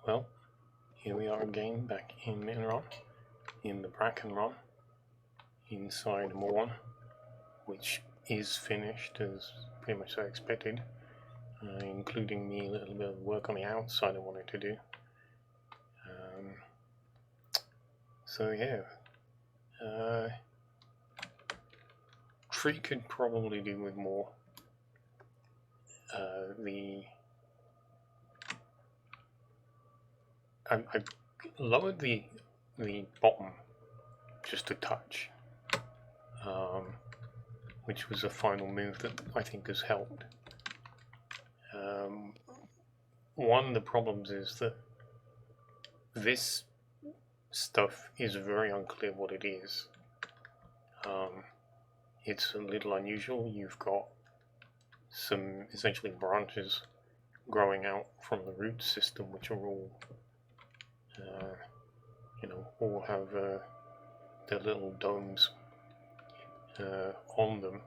Well, here we are again back in Mittenrahm, in the Brakenrahm, inside Mawn, which is finished as pretty much I expected, including me a little bit of work on the outside I wanted to do. So yeah, tree could probably do with more. I lowered the bottom just a touch, which was a final move that I think has helped. One of the problems is that this stuff is very unclear what it is. It's a little unusual. You've got some essentially branches growing out from the root system, which are all, all have their little domes on them,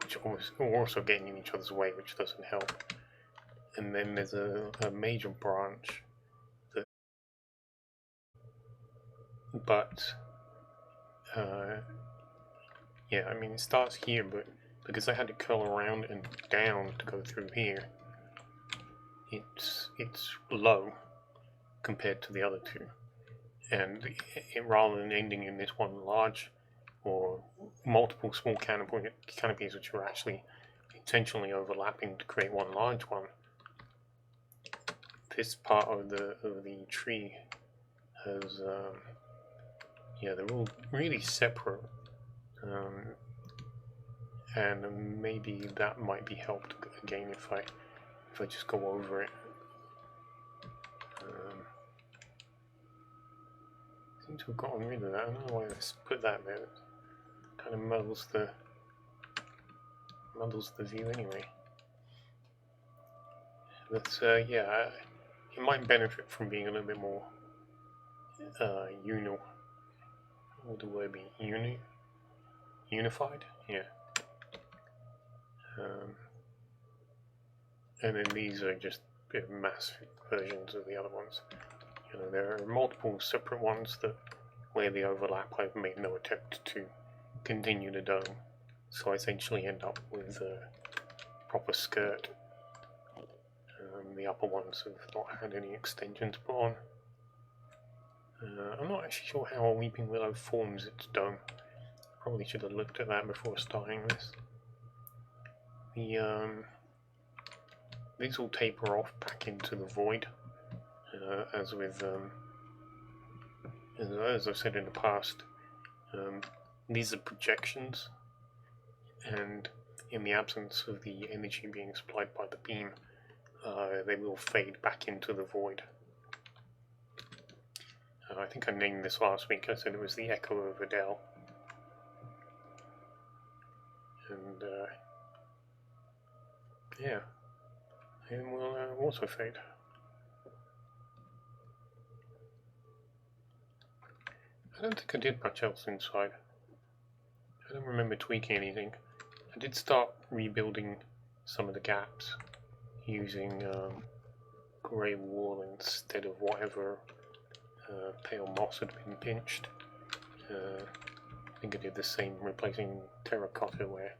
which are also getting in each other's way, which doesn't help. And then there's a major branch that, yeah, I mean it starts here, but because I had to curl around and down to go through here, it's low compared to the other two, and rather than ending in this one large or multiple small canopies which are actually intentionally overlapping to create one large one, this part of the tree has they're all really separate, and maybe that might be helped again if I just go over it. Seem to have gotten rid of that. I don't know why I put that there. It kind of muddles the view anyway. But yeah, it might benefit from being a little bit more what the word be? Unified? Yeah. And then these are just massive versions of the other ones. There are multiple separate ones that, where they overlap, I've made no attempt to continue the dome, so I essentially end up with a proper skirt. The upper ones have not had any extensions put on. I'm not actually sure how a weeping willow forms its dome. Probably should have looked at that before starting this. These will taper off back into the void, as with as I've said in the past. These are projections, and in the absence of the energy being supplied by the beam, they will fade back into the void. I think I named this last week. I said it was the echo of Adele. And yeah, and will also fade. I don't think I did much else inside. I don't remember tweaking anything. I did start rebuilding some of the gaps using grey wool instead of whatever pale moss had been pinched. I think I did the same replacing terracotta, where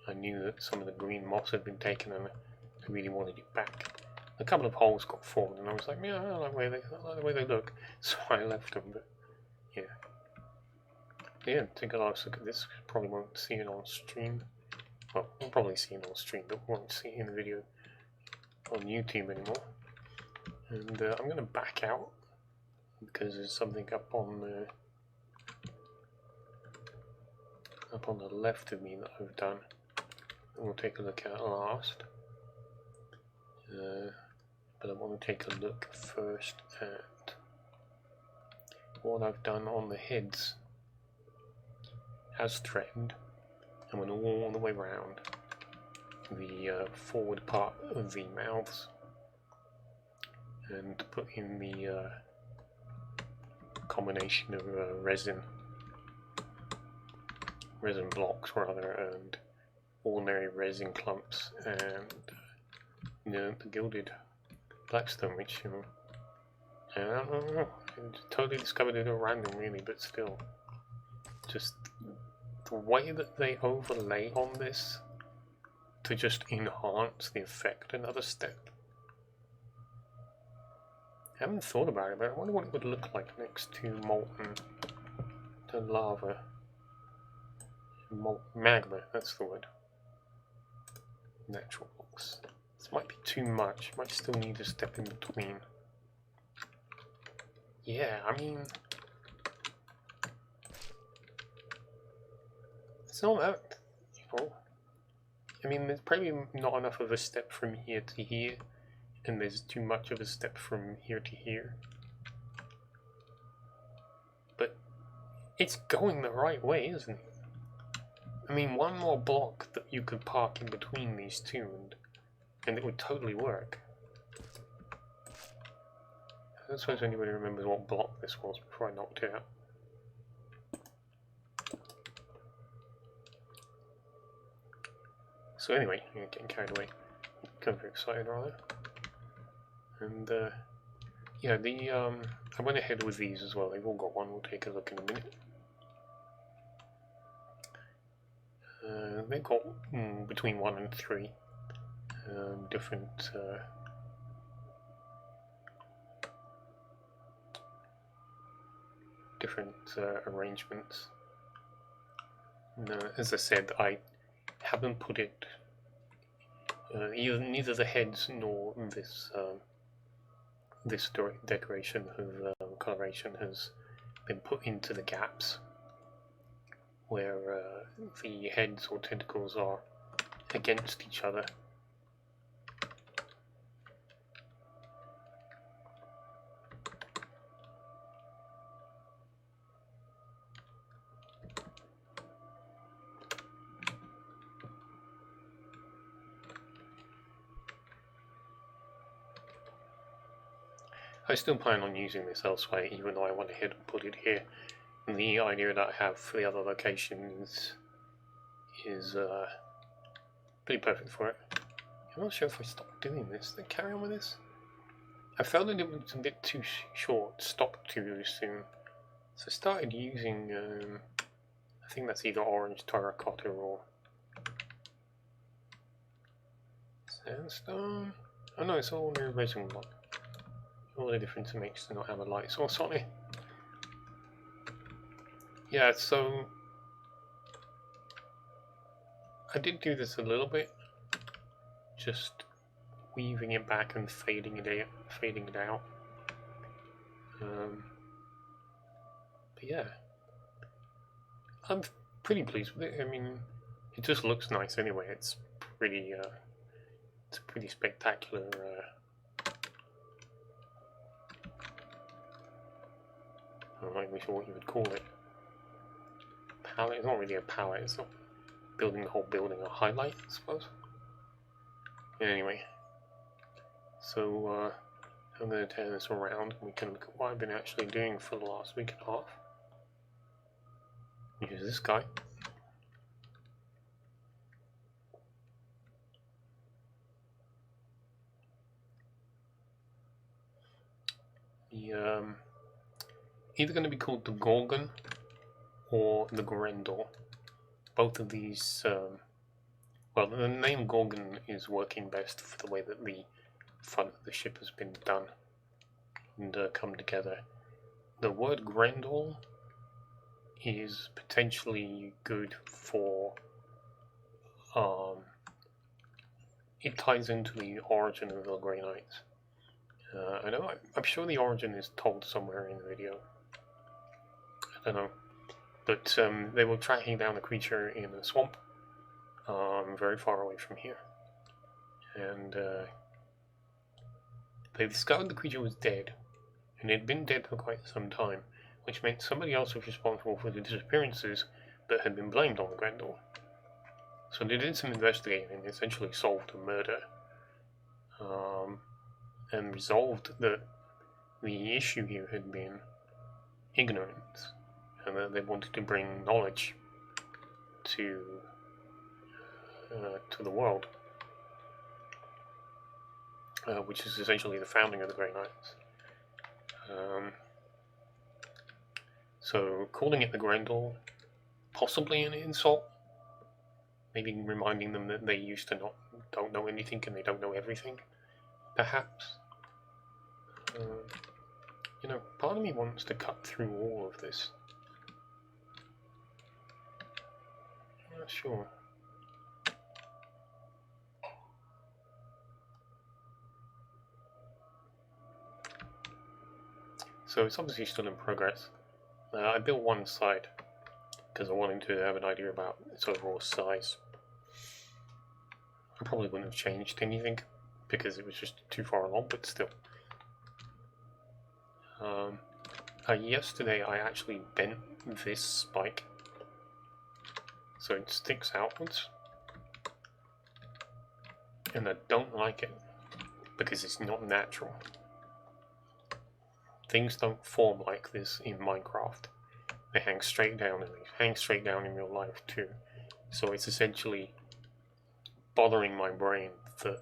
I knew that some of the green moss had been taken and I really wanted it back. A couple of holes got formed and I was like, yeah, I like the way they look, so I left them. But yeah, take a last look at this. Probably won't see it on stream. Well, we'll probably see it on stream, but we won't see it in the video on YouTube anymore. And I'm going to back out because there's something up on the left of me that I've done. And we'll take a look at last. But I want to take a look first at what I've done on the heads as threatened. I went all the way around the forward part of the mouths and put in the combination of resin blocks rather, and ordinary resin clumps, and the gilded Blackstone, which, you know, I don't know, I totally discovered it at random really, but still, just the way that they overlay on this to just enhance the effect another step. I haven't thought about it, but I wonder what it would look like next to molten, to lava. Magma, that's the word. Natural rocks. This might be too much, might still need a step in between. Yeah, I mean, it's not that, you know, I mean, there's probably not enough of a step from here to here, and there's too much of a step from here to here. But it's going the right way, isn't it? I mean, one more block that you could park in between these two, and it would totally work. I don't suppose anybody remembers what block this was before I knocked it out. So anyway, I'm getting carried away. Kind of excited rather. And yeah, I went ahead with these as well. They've all got one. We'll take a look in a minute. They've got between 1 and 3 different arrangements. As I said, I haven't put it neither the heads nor this decoration of coloration has been put into the gaps where the heads or tentacles are against each other. I still plan on using this elsewhere, even though I went ahead and put it here. And the idea that I have for the other locations is pretty perfect for it. I'm not sure if I stop doing this, then carry on with this. I felt that it was a bit too short, stopped too soon. So I started using, I think that's either orange terracotta or sandstone. Oh no, it's all the resin one. All the difference it makes to not have a light source on it. Yeah, so I did do this a little bit, just weaving it back and fading it out. But yeah, I'm pretty pleased with it. I mean, it just looks nice anyway. It's pretty spectacular. I'm not even sure what you would call it. Palette? It's not really a palette. It's not building the whole building a highlight, I suppose. Anyway, so I'm going to turn this around and we can look at what I've been actually doing for the last week and a half. Use this guy. The either going to be called the Gorgon or the Grendel. Both of these, well, the name Gorgon is working best for the way that the front of the ship has been done and come together. The word Grendel is potentially good for, it ties into the origin of the Grey Knights. I'm sure the origin is told somewhere in the video. I don't know. But they were tracking down a creature in a swamp, very far away from here. And they discovered the creature was dead, and it had been dead for quite some time, which meant somebody else was responsible for the disappearances that had been blamed on the Grendel. So they did some investigating and essentially solved a murder, and resolved that the issue here had been ignorance, and that they wanted to bring knowledge to the world. which is essentially the founding of the Grey Knights. So calling it the Grendel, possibly an insult, maybe reminding them that they used to don't know anything and they don't know everything, perhaps. You know, part of me wants to cut through all of this. I'm not sure. So it's obviously still in progress. I built one side because I wanted to have an idea about its overall size. I probably wouldn't have changed anything because it was just too far along, but still. Yesterday I actually bent this spike so it sticks outwards, and I don't like it because it's not natural. Things don't form like this in Minecraft. They hang straight down, and they hang straight down in real life too. So it's essentially bothering my brain that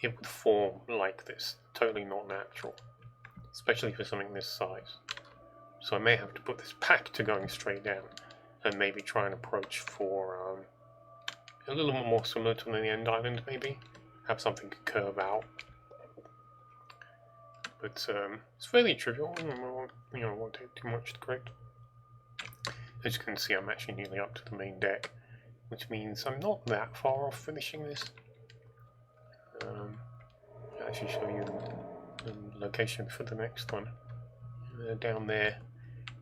it would form like this. Totally not natural, especially for something this size. So I may have to put this back to going straight down and maybe try and approach for a little more similar to the end island, maybe. Have something curve out. But it's fairly trivial, you know, it won't take too much to correct. As you can see, I'm actually nearly up to the main deck, which means I'm not that far off finishing this. I'll actually show you the location for the next one. Down there,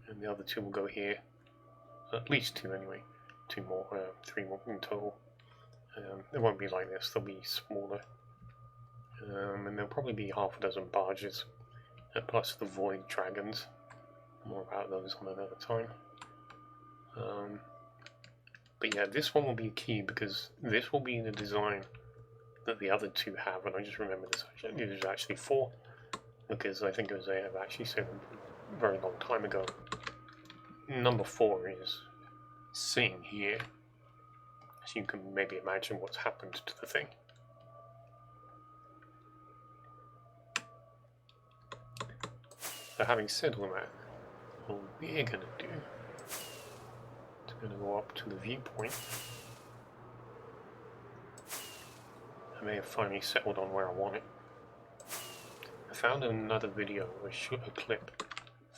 and the other two will go here. At least two anyway. Two more, three more in total. They won't be like this, they'll be smaller. And there'll probably be half a dozen barges, plus the void dragons. More about those on another time. But yeah, this one will be key because this will be the design that the other two have, and I just remember this was actually 4, because I think as I have actually said a very long time ago, number 4 is sitting here, so you can maybe imagine what's happened to the thing. So having said all that, what we're going to do is going to go up to the viewpoint. I may have finally settled on where I want it. I found another video, a clip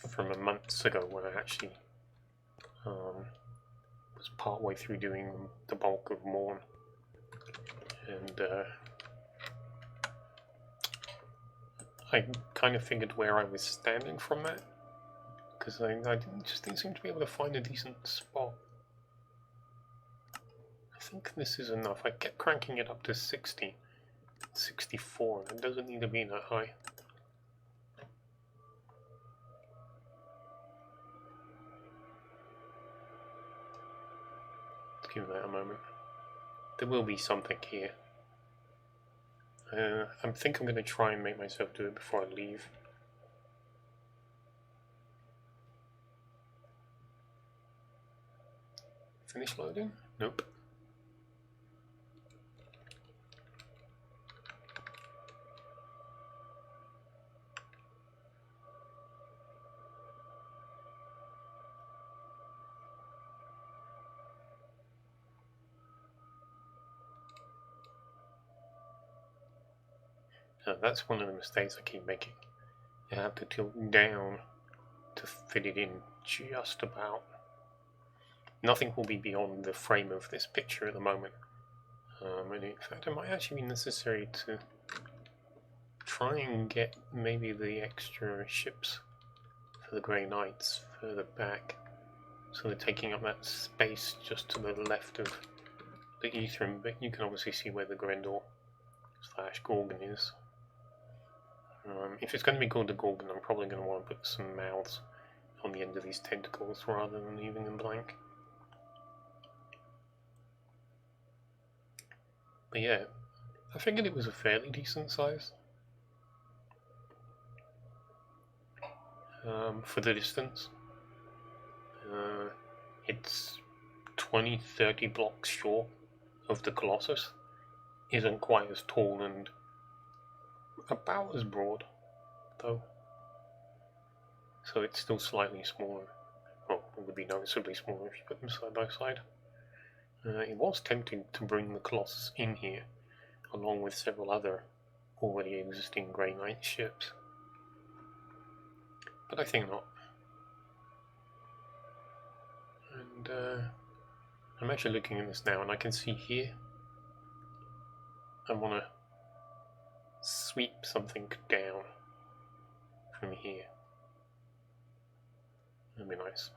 from a month ago when I actually was part way through doing the bulk of Mawn, and I kind of figured where I was standing from that, because I just didn't seem to be able to find a decent spot. I think this is enough. I kept cranking it up to 60, 64, and it doesn't need to be that high. Let's give that a moment. There will be something here. I think I'm going to try and make myself do it before I leave. Finish loading? Nope. That's one of the mistakes I keep making. You have to tilt down to fit it in just about. Nothing will be beyond the frame of this picture at the moment. And in fact, it might actually be necessary to try and get maybe the extra ships for the Grey Knights further back, so they're taking up that space just to the left of the Ethereum, but you can obviously see where the Grendel / Gorgon is. If it's going to be called the Gorgon, I'm probably going to want to put some mouths on the end of these tentacles rather than leaving them blank. But yeah, I figured it was a fairly decent size for the distance. It's 20-30 blocks short of the Colossus. Isn't quite as tall and about as broad, though. So it's still slightly smaller. Well, it would be noticeably smaller if you put them side by side. It was tempting to bring the Colossus in here, along with several other already existing Grey Knight ships. But I think not. And I'm actually looking at this now, and I can see here I want to sweep something down from here. That'd be nice.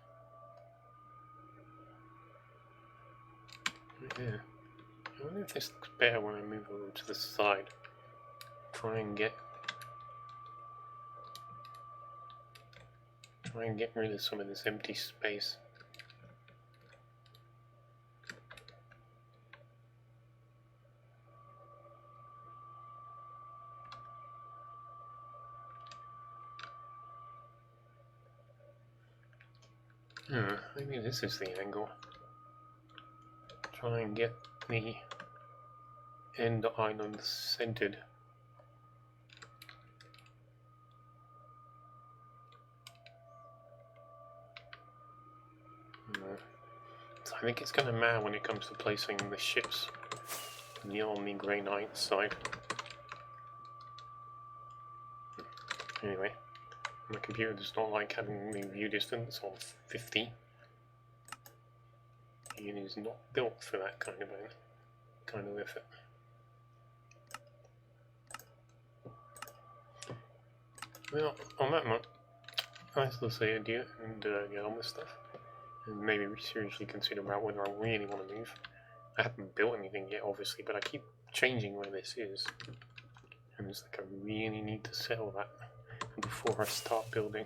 Yeah. I wonder if this looks better when I move over to the side. Try and get rid of some of this empty space. Maybe this is the angle. Try and get the end island centered. So I think it's going to matter when it comes to placing the ships on the Grey Knight side. Anyway, my computer does not like having the view distance on 50. It is not built for that kind of effort. Well, on that note, I still say adieu and get on with stuff. And maybe seriously consider about whether I really want to move. I haven't built anything yet, obviously, but I keep changing where this is. And it's like I really need to settle that before I start building.